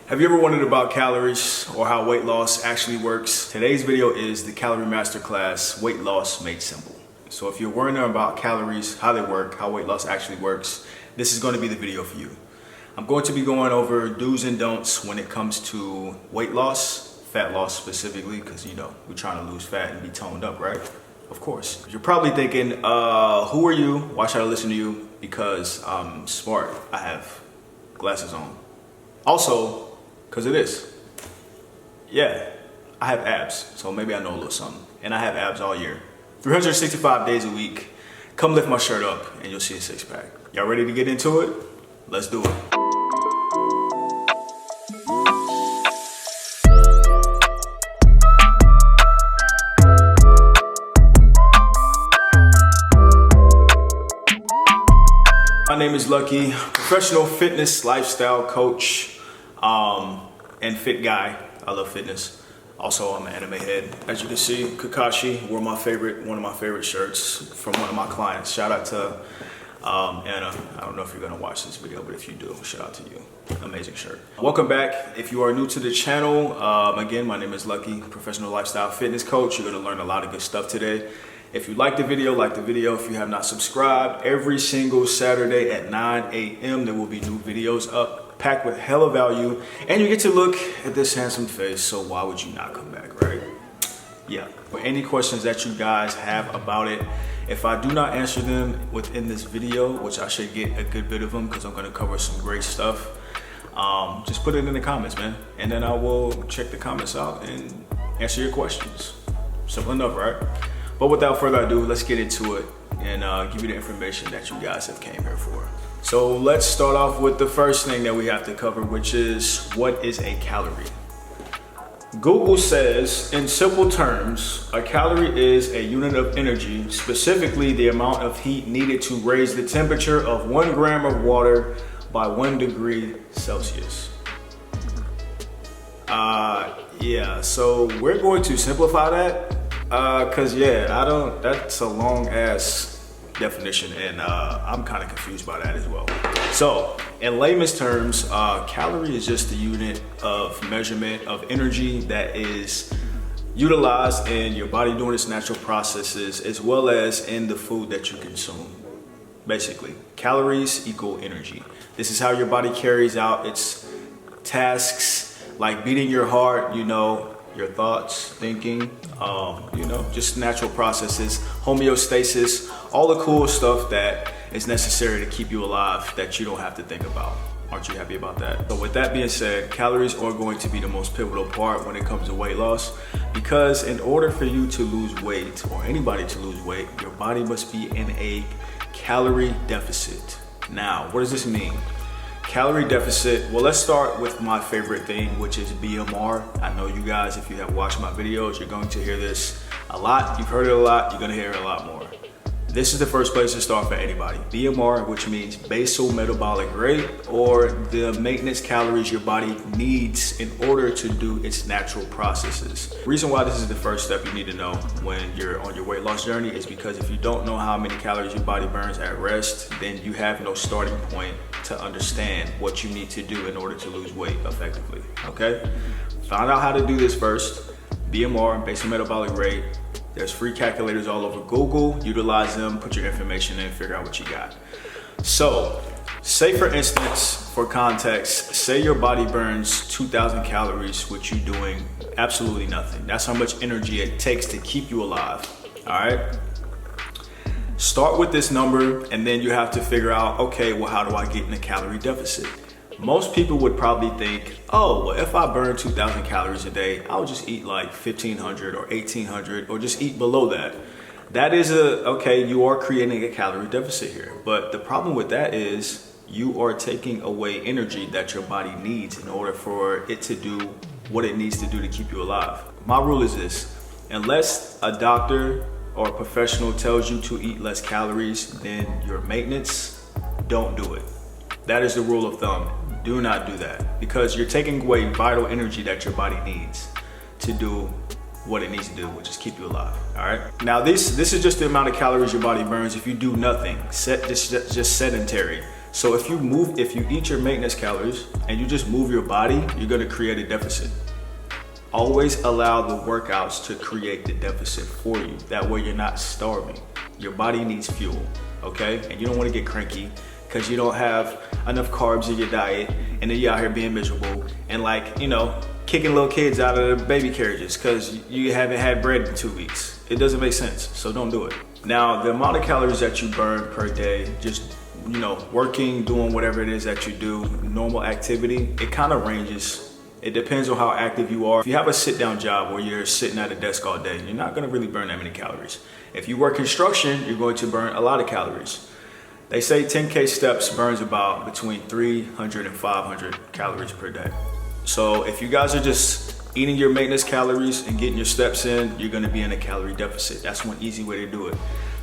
Have you ever wondered about calories or how weight loss actually works? Today's video is the Calorie Masterclass, Weight Loss Made Simple. So if you're wondering about calories, how they work, how weight loss actually works, this is going to be the video for you. I'm going to be going over do's and don'ts when it comes to weight loss, fat loss specifically, because we're trying to lose fat and be toned up, right? Of course. You're probably thinking, who are you? Why should I listen to you? Because I'm smart. I have glasses on. Also, because of this. Yeah, I have abs, so maybe I know a little something. And I have abs all year. 365 days a week. Come lift my shirt up and you'll see a six pack. Y'all ready to get into it? Let's do it. My name is Lucky, professional fitness lifestyle coach and fit guy. I love fitness. Also, I'm an anime head. As you can see, Kakashi wore one of my favorite shirts from one of my clients. Shout out to Anna. I don't know if you're gonna watch this video, but if you do, shout out to you. Amazing shirt. Welcome back. If you are new to the channel, again, my name is Lucky, professional lifestyle fitness coach. You're gonna learn a lot of good stuff today. If you like the video, like the video. If you have not subscribed, every single Saturday at 9 a.m. there will be new videos up, packed with hella value, and you get to look at this handsome face, so why would you not come back, right? Yeah. For any questions that you guys have about it, if I do not answer them within this video, which I should get a good bit of them because I'm going to cover some great stuff, just put it in the comments, man, and then I will check the comments out and answer your questions. Simple enough, right? But without further ado, let's get into it and give you the information that you guys have came here for. So let's start off with the first thing that we have to cover, which is what is a calorie? Google says, in simple terms, a calorie is a unit of energy, specifically the amount of heat needed to raise the temperature of 1 gram of water by 1 degree Celsius. Yeah, so we're going to simplify that. That's a long ass definition, and I'm kind of confused by that as well. So in layman's terms, calorie is just the unit of measurement of energy that is utilized in your body during its natural processes, as well as in the food that you consume. Basically, calories equal energy. This is how your body carries out its tasks, like beating your heart, your thoughts, thinking, just natural processes, homeostasis, all the cool stuff that is necessary to keep you alive that you don't have to think about. Aren't you happy about that? So with that being said, calories are going to be the most pivotal part when it comes to weight loss, because in order for you to lose weight, or anybody to lose weight, your body must be in a calorie deficit. Now, what does this mean? Calorie deficit, well, let's start with my favorite thing, which is BMR. I know you guys, if you have watched my videos, you're going to hear this a lot. You've heard it a lot, you're gonna hear it a lot more. This is the first place to start for anybody. BMR, which means basal metabolic rate, or the maintenance calories your body needs in order to do its natural processes. The reason why this is the first step you need to know when you're on your weight loss journey is because if you don't know how many calories your body burns at rest, then you have no starting point to understand what you need to do in order to lose weight effectively, okay? Find out how to do this first. BMR, basal metabolic rate. There's free calculators all over Google. Utilize them, put your information in, figure out what you got. So, say for instance, for context, say your body burns 2,000 calories, with you doing absolutely nothing. That's how much energy it takes to keep you alive, all right? Start with this number, and then you have to figure out, okay, well, how do I get in a calorie deficit? Most people would probably think, oh, well, if I burn 2,000 calories a day, I'll just eat like 1,500 or 1,800 or just eat below that. That is okay, you are creating a calorie deficit here. But the problem with that is you are taking away energy that your body needs in order for it to do what it needs to do to keep you alive. My rule is this: unless a doctor or a professional tells you to eat less calories than your maintenance, don't do it. That is the rule of thumb. Do not do that, because you're taking away vital energy that your body needs to do what it needs to do, which is keep you alive, all right? Now this is just the amount of calories your body burns if you do nothing, just sedentary. So if you eat your maintenance calories and you just move your body, you're gonna create a deficit. Always allow the workouts to create the deficit for you. That way you're not starving. Your body needs fuel, okay? And you don't wanna get cranky because you don't have enough carbs in your diet, and then you're out here being miserable and kicking little kids out of their baby carriages because you haven't had bread in 2 weeks. It doesn't make sense, so don't do it. Now, the amount of calories that you burn per day, just working, doing whatever it is that you do, normal activity, it kind of ranges. It depends on how active you are. If you have a sit-down job where you're sitting at a desk all day, you're not gonna really burn that many calories. If you work construction, you're going to burn a lot of calories. They say 10K steps burns about between 300 and 500 calories per day. So if you guys are just eating your maintenance calories and getting your steps in, you're gonna be in a calorie deficit. That's one easy way to do it.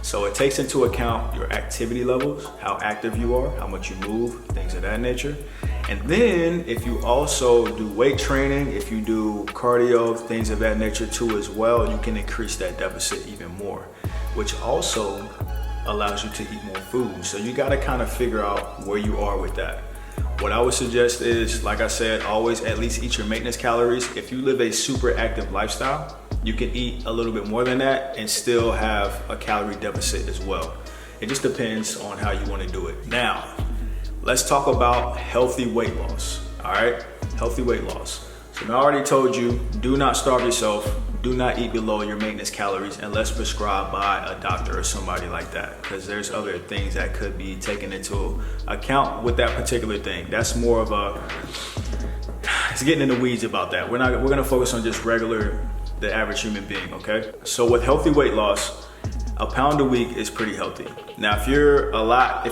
So it takes into account your activity levels, how active you are, how much you move, things of that nature. And then if you also do weight training, if you do cardio, things of that nature too as well, you can increase that deficit even more, which also allows you to eat more food. So you gotta kind of figure out where you are with that. What I would suggest is, like I said, always at least eat your maintenance calories. If you live a super active lifestyle, you can eat a little bit more than that and still have a calorie deficit as well. It just depends on how you want to do it. Now, let's talk about healthy weight loss, all right? Healthy weight loss. So I already told you, do not starve yourself. Do not eat below your maintenance calories unless prescribed by a doctor or somebody like that, because there's other things that could be taken into account with that particular thing. That's more of it's getting in the weeds about that. We're gonna focus on just the average human being, okay? So with healthy weight loss, a pound a week is pretty healthy. Now, if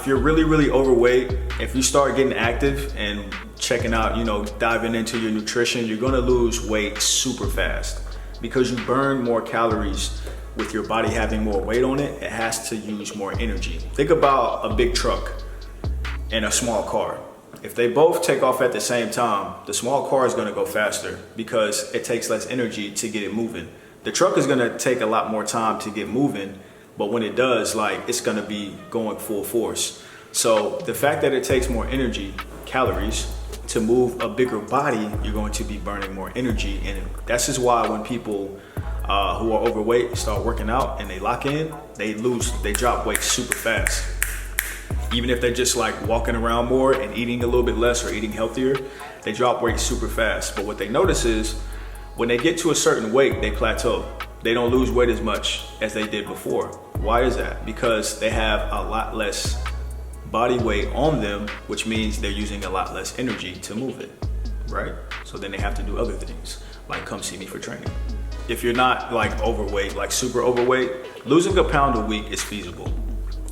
you're really, really overweight, if you start getting active and checking out, diving into your nutrition, you're gonna lose weight super fast because you burn more calories with your body having more weight on it. It has to use more energy. Think about a big truck and a small car. If they both take off at the same time, the small car is gonna go faster because it takes less energy to get it moving. The truck is gonna take a lot more time to get moving, but when it does, it's gonna be going full force. So the fact that it takes more energy, calories, to move a bigger body, you're going to be burning more energy. And that's just why when people who are overweight start working out and they lock in, they drop weight super fast. Even if they're just walking around more and eating a little bit less or eating healthier, they drop weight super fast. But what they notice is when they get to a certain weight, they plateau. They don't lose weight as much as they did before. Why is that? Because they have a lot less body weight on them, which means they're using a lot less energy to move it, right? So then they have to do other things, like come see me for training. If you're not overweight, super overweight, losing a pound a week is feasible.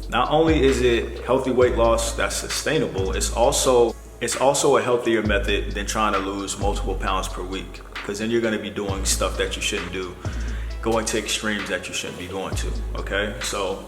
Not only is it healthy weight loss that's sustainable, it's also a healthier method than trying to lose multiple pounds per week, because then you're gonna be doing stuff that you shouldn't do, going to extremes that you shouldn't be going to, okay? So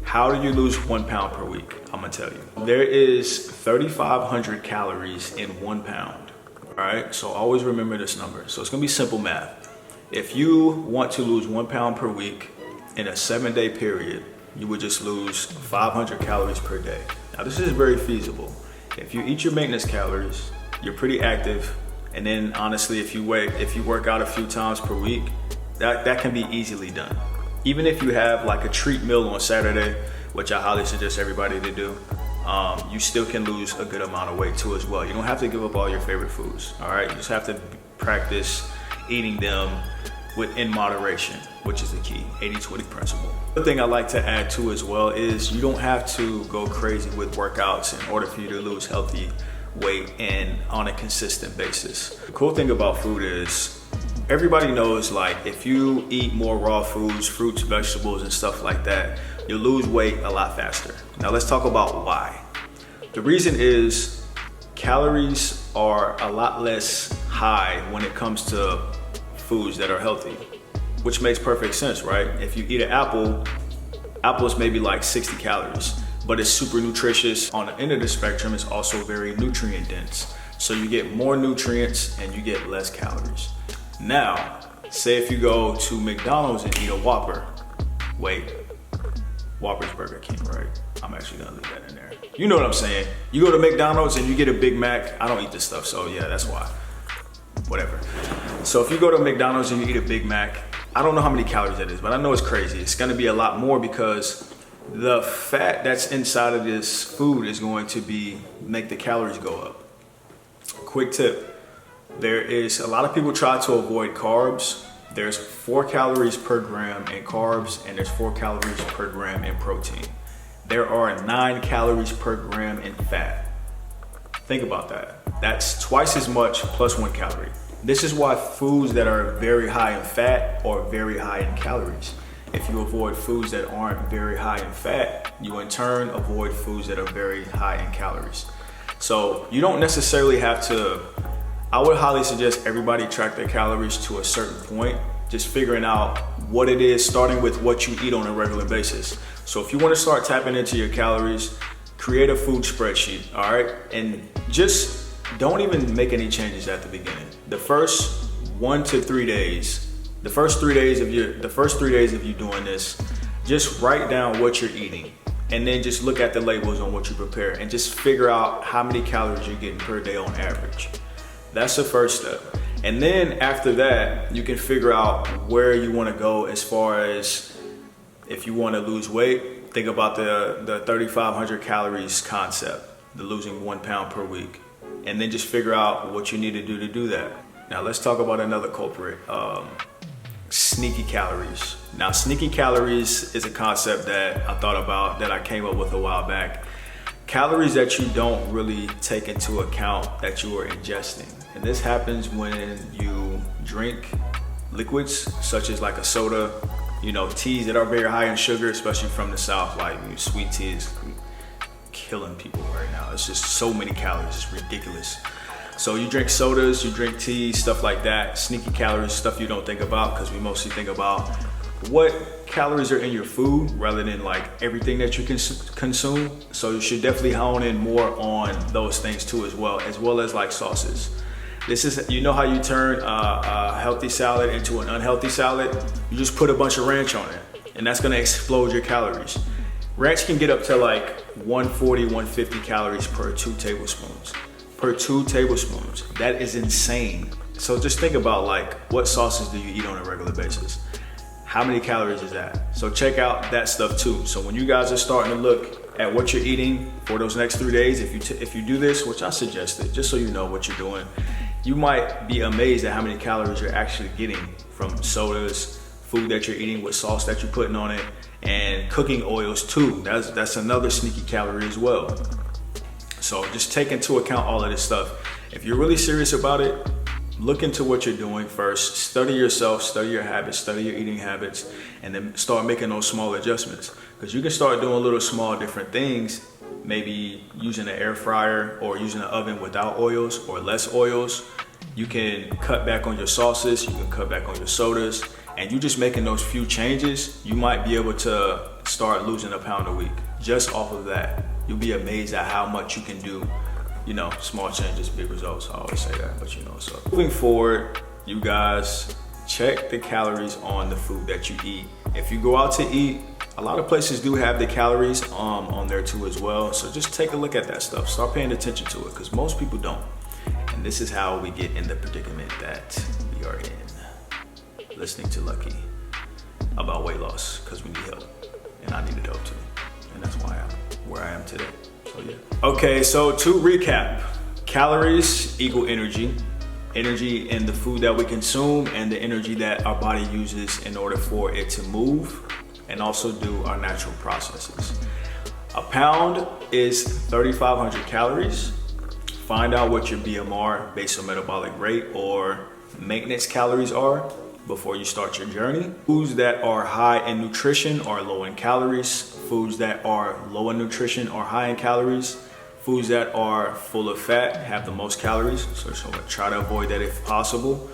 how do you lose 1 pound per week? I'm gonna tell you. There is 3,500 calories in 1 pound, all right? So always remember this number. So it's gonna be simple math. If you want to lose 1 pound per week in a 7-day period, you would just lose 500 calories per day. Now this is very feasible. If you eat your maintenance calories, you're pretty active, and then honestly, if you work out a few times per week, that can be easily done. Even if you have a treat meal on Saturday, which I highly suggest everybody to do, you still can lose a good amount of weight too as well. You don't have to give up all your favorite foods, all right? You just have to practice eating them in moderation, which is the key, 80-20 principle. The thing I like to add too as well is you don't have to go crazy with workouts in order for you to lose healthy weight and on a consistent basis. The cool thing about food is everybody knows if you eat more raw foods, fruits, vegetables, and stuff like that, you'll lose weight a lot faster. Now let's talk about why. The reason is calories are a lot less high when it comes to foods that are healthy, which makes perfect sense, right? If you eat an apple is maybe 60 calories, but it's super nutritious. On the end of the spectrum, it's also very nutrient dense. So you get more nutrients and you get less calories. Now, say if you go to McDonald's and eat a Whopper, Whopper's Burger King, right? I'm actually gonna leave that in there. You know what I'm saying? You go to McDonald's and you get a Big Mac. I don't eat this stuff, so yeah, that's why. Whatever. So if you go to McDonald's and you eat a Big Mac, I don't know how many calories that is, but I know it's crazy. It's gonna be a lot more because the fat that's inside of this food is going to make the calories go up. Quick tip. There is a lot of people try to avoid carbs. There's 4 calories per gram in carbs and there's 4 calories per gram in protein. There are 9 calories per gram in fat. Think about that. That's twice as much plus 1 calorie. This is why foods that are very high in fat are very high in calories. If you avoid foods that aren't very high in fat, you in turn avoid foods that are very high in calories. So you don't necessarily have to, I would highly suggest everybody track their calories to a certain point, just figuring out what it is, starting with what you eat on a regular basis. So if you want to start tapping into your calories, create a food spreadsheet, all right? And just don't even make any changes at the beginning. The first 1 to 3 days, the first 3 days of you doing this, just write down what you're eating. And then just look at the labels on what you prepare and just figure out how many calories you're getting per day on average. That's the first step. And then after that, you can figure out where you want to go as far as if you want to lose weight. Think about the 3,500 calories concept, the losing 1 pound per week. And then just figure out what you need to do that. Now let's talk about another culprit, sneaky calories. Now sneaky calories is a concept that I thought about, that I came up with a while back. Calories that you don't really take into account that you are ingesting. And this happens when you drink liquids such as like a soda, teas that are very high in sugar, especially from the South, like sweet tea is killing people right now. It's just so many calories, it's ridiculous. So you drink sodas, you drink tea, stuff like that. Sneaky calories, stuff you don't think about, because we mostly think about what calories are in your food rather than like everything that you can consume. So you should definitely hone in more on those things too, as well as like sauces. This is, how you turn a healthy salad into an unhealthy salad? You just put a bunch of ranch on it, and that's gonna explode your calories. Ranch can get up to like 140, 150 calories per 2 tablespoons. Per 2 tablespoons. That is insane. So just think about like, what sauces do you eat on a regular basis? How many calories is that? So check out that stuff too. So when you guys are starting to look at what you're eating for those next 3 days, if you do this, which I suggested, just so you know what you're doing, you might be amazed at how many calories you're actually getting from sodas, food that you're eating with sauce that you're putting on it, and cooking oils too. That's another sneaky calorie as well. So just take into account all of this stuff. If you're really serious about it, look into what you're doing first. Study yourself, study your habits, study your eating habits, and then start making those small adjustments. Because you can start doing little small different things, maybe using an air fryer or using an oven without oils or less oils. You can cut back on your sauces, you can cut back on your sodas, and you just making those few changes, you might be able to start losing a pound a week just off of that. You'll be amazed at how much you can do. Small changes, big results. I always say that, but so. Moving forward, you guys, check the calories on the food that you eat. If you go out to eat, a lot of places do have the calories on there too as well. So just take a look at that stuff. Start paying attention to it, because most people don't. And this is how we get in the predicament that we are in. Listening to Lucky about weight loss, because we need help. And I needed help too. And that's why I'm where I am today. So yeah. Okay, so to recap, calories equal energy. Energy in the food that we consume and the energy that our body uses in order for it to move and also do our natural processes. A pound is 3,500 calories. Find out what your BMR, basal metabolic rate, or maintenance calories are before you start your journey. Foods that are high in nutrition are low in calories. Foods that are low in nutrition are high in calories. Foods that are full of fat have the most calories, so try to avoid that if possible.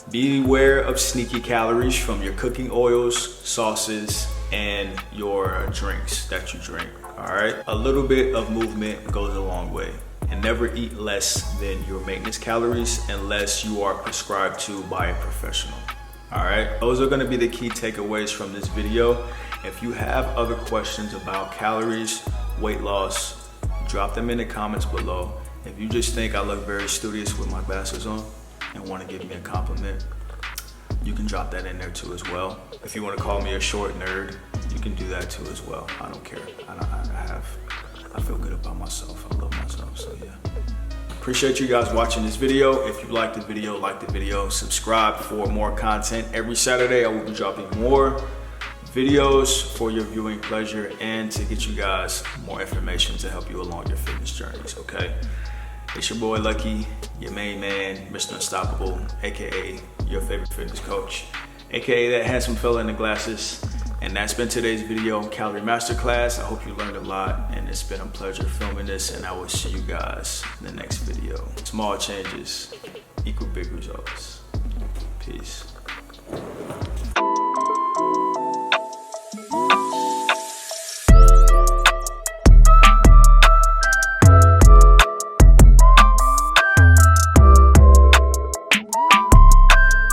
Beware of sneaky calories from your cooking oils, sauces, and your drinks that you drink, all right? A little bit of movement goes a long way. And never eat less than your maintenance calories unless you are prescribed to by a professional. All right, those are gonna be the key takeaways from this video. If you have other questions about calories weight loss, drop them in the comments below. If you just think I look very studious with my glasses on and want to give me a compliment, you can drop that in there too as well. If you want to call me a short nerd, you can do that too as well. I don't care. I feel good about myself. I love myself, so yeah. Appreciate you guys watching this video. If you liked the video, like the video, subscribe for more content. Every Saturday I will be dropping more videos for your viewing pleasure and to get you guys more information to help you along your fitness journeys, okay? It's your boy Lucky, your main man, Mr. Unstoppable, AKA your favorite fitness coach, AKA that handsome fella in the glasses. And that's been today's video on Calorie Masterclass. I hope you learned a lot, and it's been a pleasure filming this, and I will see you guys in the next video. Small changes equal big results. Peace.